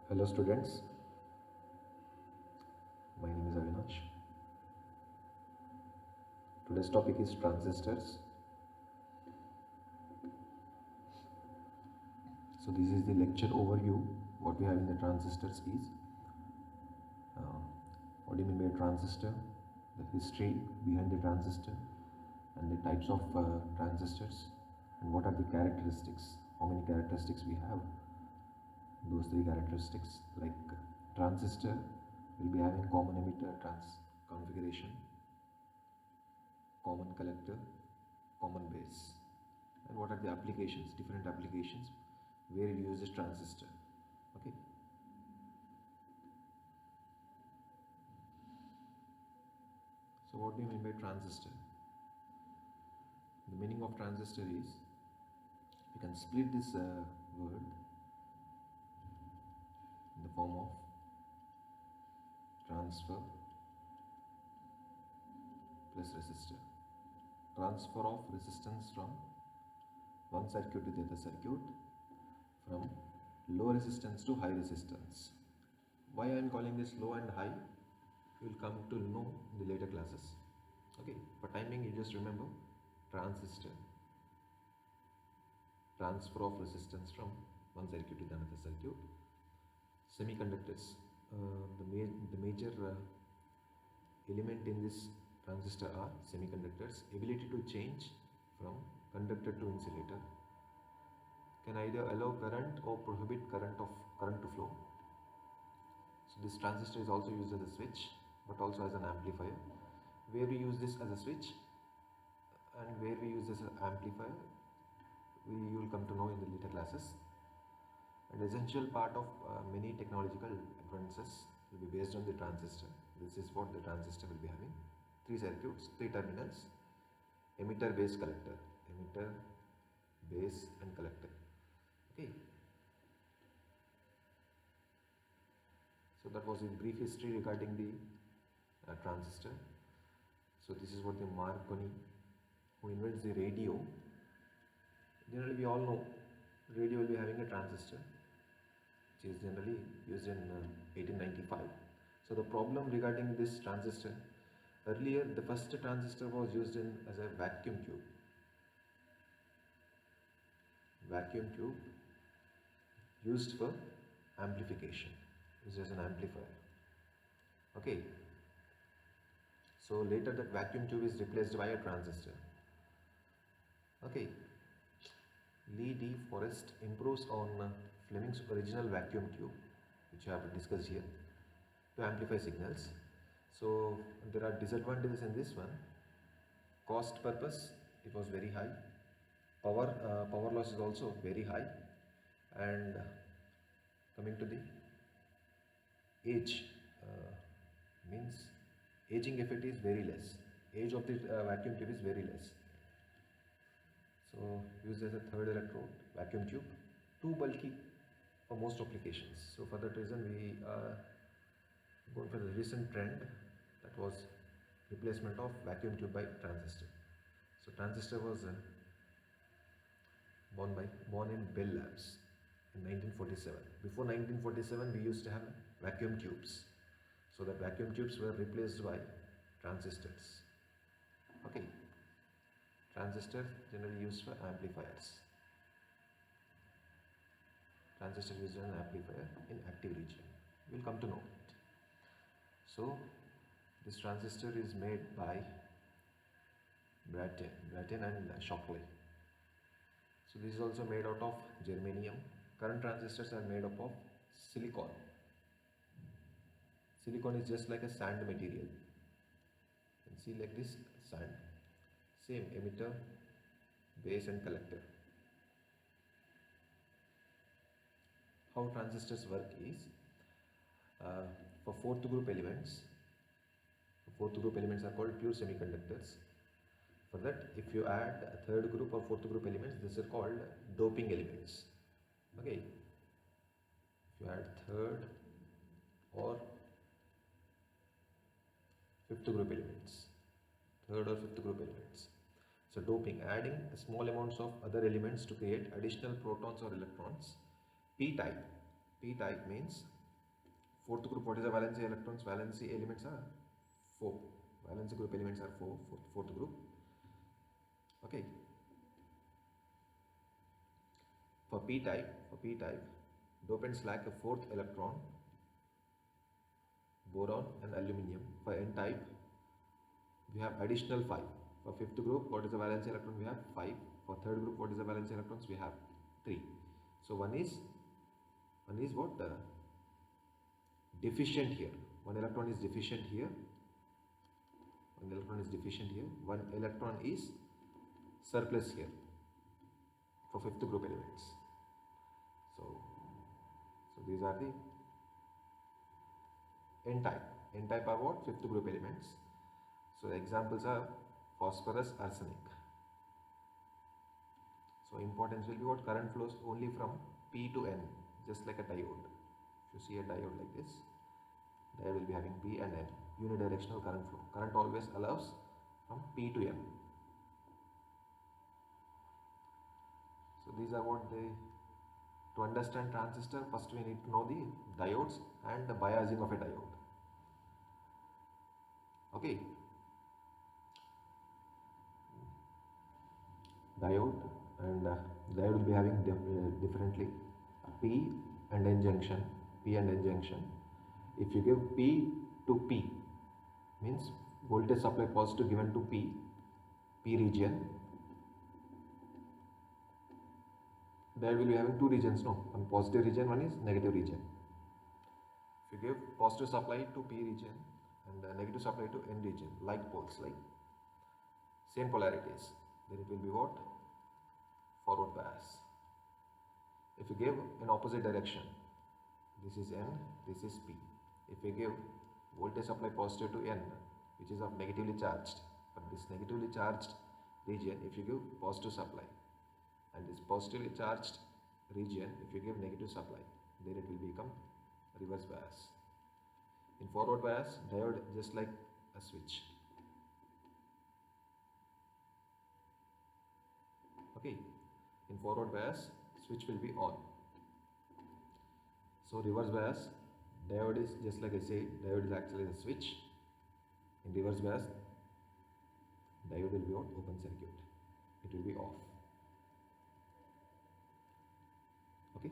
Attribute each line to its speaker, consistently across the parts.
Speaker 1: Hello students, my name is Avinash. Today's topic is transistors. So this is the lecture overview. What we have in the transistors is uh, what do you mean by a transistor, the history behind the transistor, and the types of transistors, and what are the characteristics, how many characteristics we have. Those three characteristics, like transistor will be having common emitter configuration, common collector, common base. And what are the applications, different applications where you use this transistor. Okay, so what do you mean by transistor? The meaning of transistor is, you can split this word in the form of transfer plus resistor. Transfer of resistance from one circuit to the other circuit, from low resistance to high resistance. Why I am calling this low and high, you will come to know in the later classes. Okay, for timing you just remember transistor, transfer of resistance from one circuit to the another circuit. Semiconductors, the major element in this transistor are semiconductors. Ability to change from conductor to insulator, can either allow current or prohibit current to flow. So this transistor is also used as a switch, but also as an amplifier. Where we use this as a switch and where we use this as an amplifier, you will come to know in the later classes. An essential part of many technological advances will be based on the transistor. This is what the transistor will be having. Three circuits, three terminals, emitter, base, collector. Emitter, base and collector. Okay. So that was a brief history regarding the transistor. So this is what the Marconi, who invents the radio. Generally we all know radio will be having a transistor, which is generally used in 1895. So the problem regarding this transistor, earlier the first transistor was used in as a vacuum tube. Vacuum tube used for amplification, used as an amplifier. Okay. So later that vacuum tube is replaced by a transistor. Okay. Lee D. Forrest improves on Fleming's original vacuum tube, which I have discussed here, to amplify signals. So there are disadvantages in this one. Cost purpose, it was very high. Power loss is also very high. And coming to the age, means aging effect is very less. Age of the vacuum tube is very less. So used as a third electrode, vacuum tube, too bulky for most applications. So for that reason we are going for the recent trend, that was replacement of vacuum tube by transistor. So transistor was born in Bell Labs in 1947. Before 1947 we used to have vacuum tubes. So the vacuum tubes were replaced by transistors. Okay. Transistor generally used for amplifiers. Transistor used as an amplifier in active region. We will come to know it. So this transistor is made by Brattain and Shockley. So this is also made out of germanium. Current transistors are made up of silicon. Silicon is just like a sand material. You can see like this sand. Same emitter, base and collector. How transistors work is, for fourth group elements are called pure semiconductors. For that, if you add a third group or fourth group elements, these are called doping elements. Okay. If you add third or fifth group elements, so doping, adding small amounts of other elements to create additional protons or electrons. P-type means Fourth group, what is the valency electrons? Valency elements are 4. Valency group elements are 4, fourth group. Okay. For p type, dopants lack a fourth electron, boron and aluminium. For n type, we have additional 5. For fifth group, what is the valence electron? We have 5. For third group, what is the valence electrons? We have 3. So one is what? Deficient here. One electron is deficient here. One electron is deficient here. One electron is surplus here for fifth group elements. So these are the n type. N type are what? Fifth group elements. So the examples are phosphorus, arsenic. So importance will be what? Current flows only from P to N, just like a diode. If you see a diode like this, diode will be having P and N, unidirectional current flow. Current always allows from P to N. So these are what they. To understand transistor, first we need to know the diodes and the biasing of a diode. Okay. Diode, and diode will be having differently P and N junction. If you give P to P, means voltage supply positive given to P region, diode will be having two regions, no? One positive region, one is negative region. If you give positive supply to P region and negative supply to N region, like poles, like same polarities, then it will be what? Forward bias. If you give in opposite direction, this is N, this is P. If you give voltage supply positive to N, which is of negatively charged, but this negatively charged region, if you give positive supply, and this positively charged region, if you give negative supply, then it will become reverse bias. In forward bias, diode just like a switch. Okay, in forward bias, switch will be on. So reverse bias, diode is just like I say, diode is actually a switch. In reverse bias, diode will be on open circuit. It will be off. Okay.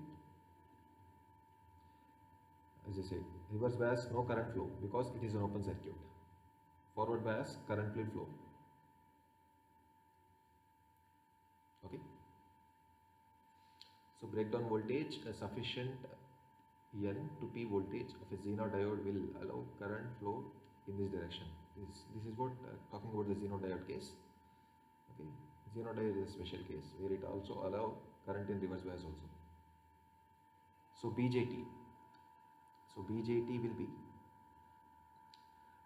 Speaker 1: As I said, reverse bias, no current flow because it is an open circuit. Forward bias, current will flow. Okay. So breakdown voltage, a sufficient N to P voltage of a Zener diode will allow current flow in this direction. This is what talking about the Zener diode case. Okay, Zener diode is a special case where it also allow current in reverse bias also. So BJT. So BJT will be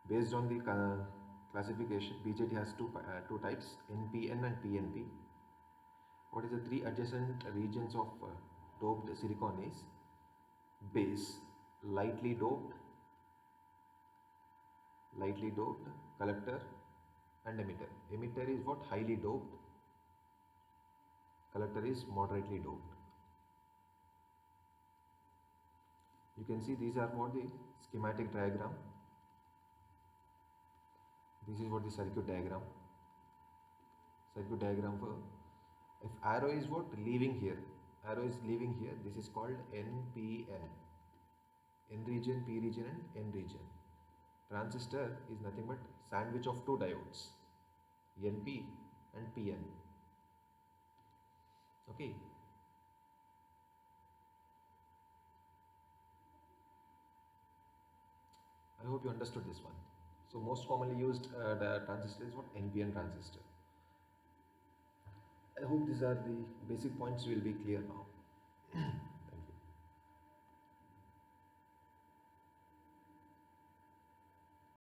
Speaker 1: based on the classification. BJT has two types, NPN and PNP. What is the three adjacent regions of doped silicon is base, lightly doped, collector and emitter. Emitter is what? Highly doped. Collector is moderately doped. You can see these are what the schematic diagram. This is what the circuit diagram. Circuit diagram for, if arrow is what? Leaving here. Arrow is leaving here. This is called NPN. N region, P region and N region. Transistor is nothing but sandwich of two diodes, NP and PN. Okay. I hope you understood this one. So most commonly used the transistor is what? NPN transistor. I hope these are the basic points will be clear now.